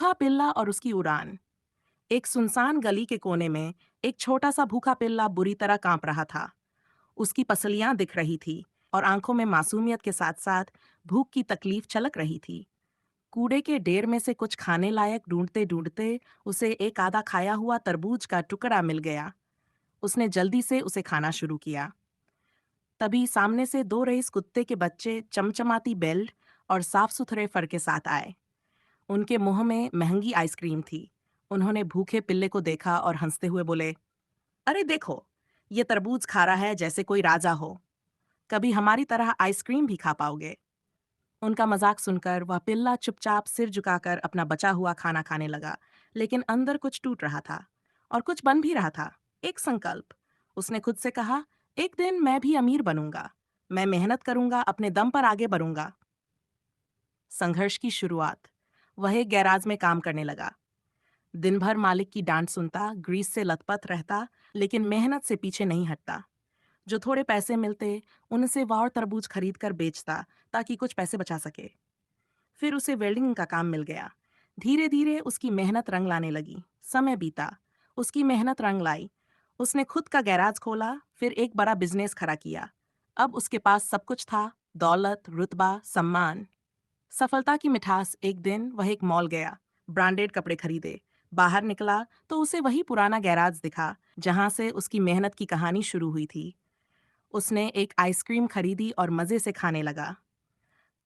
भूखा पिल्ला और उसकी उड़ान। एक सुनसान गली के कोने में एक छोटा सा भूखा पिल्ला बुरी तरह कांप रहा था। उसकी पसलियां दिख रही थी और आंखों में मासूमियत के साथ साथ भूख की तकलीफ छलक रही थी। कूड़े के ढेर में से कुछ खाने लायक ढूंढते ढूंढते उसे एक आधा खाया हुआ तरबूज का टुकड़ा मिल गया। उसने जल्दी से उसे खाना शुरू किया। तभी सामने से दो रईस कुत्ते के बच्चे चमचमाती बेल्ट और साफ सुथरे फर के साथ आए। उनके मुंह में महंगी आइसक्रीम थी। उन्होंने भूखे पिल्ले को देखा और हंसते हुए बोले, अरे देखो, ये तरबूज खा रहा है जैसे कोई राजा हो। कभी हमारी तरह आइसक्रीम भी खा पाओगे। उनका मजाक सुनकर वह पिल्ला चुपचाप सिर झुकाकर अपना बचा हुआ खाना खाने लगा, लेकिन अंदर कुछ टूट रहा था और कुछ बन भी रहा था। एक संकल्प। उसने खुद से कहा, एक दिन मैं भी अमीर बनूंगा। मैं मेहनत करूंगा, अपने दम पर आगे बढ़ूंगा। संघर्ष की शुरुआत। वह एक गैराज में काम करने लगा। दिन भर मालिक की डांट सुनता, ग्रीस से लथपथ रहता, लेकिन मेहनत से पीछे नहीं हटता। जो थोड़े पैसे मिलते, उनसे वह और तरबूज खरीद कर बेचता ताकि कुछ पैसे बचा सके। फिर उसे वेल्डिंग का काम मिल गया। धीरे धीरे उसकी मेहनत रंग लाने लगी। समय बीता। उसकी मेहनत रंग लाई। उसने खुद का गैराज खोला, फिर एक बड़ा बिजनेस खड़ा किया। अब उसके पास सब कुछ था, दौलत, रुतबा, सम्मान। सफलता की मिठास। एक दिन वह एक मॉल गया, ब्रांडेड कपड़े खरीदे। बाहर निकला तो उसे वही पुराना गैराज दिखा जहां से उसकी मेहनत की कहानी शुरू हुई थी। उसने एक आइसक्रीम खरीदी और मजे से खाने लगा।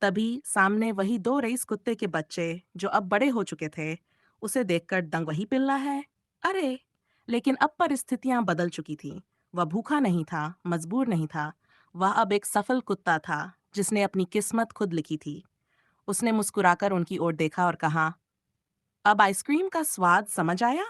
तभी सामने वही दो रईस कुत्ते के बच्चे, जो अब बड़े हो चुके थे, उसे देखकर दंग, वही पिल्ला है। अरे! लेकिन अब परिस्थितियां बदल चुकी थीं। वह भूखा नहीं था, मजबूर नहीं था। वह अब एक सफल कुत्ता था, जिसने अपनी किस्मत खुद लिखी थी। उसने मुस्कुराकर उनकी ओर देखा और कहा, अब आइसक्रीम का स्वाद समझ आया?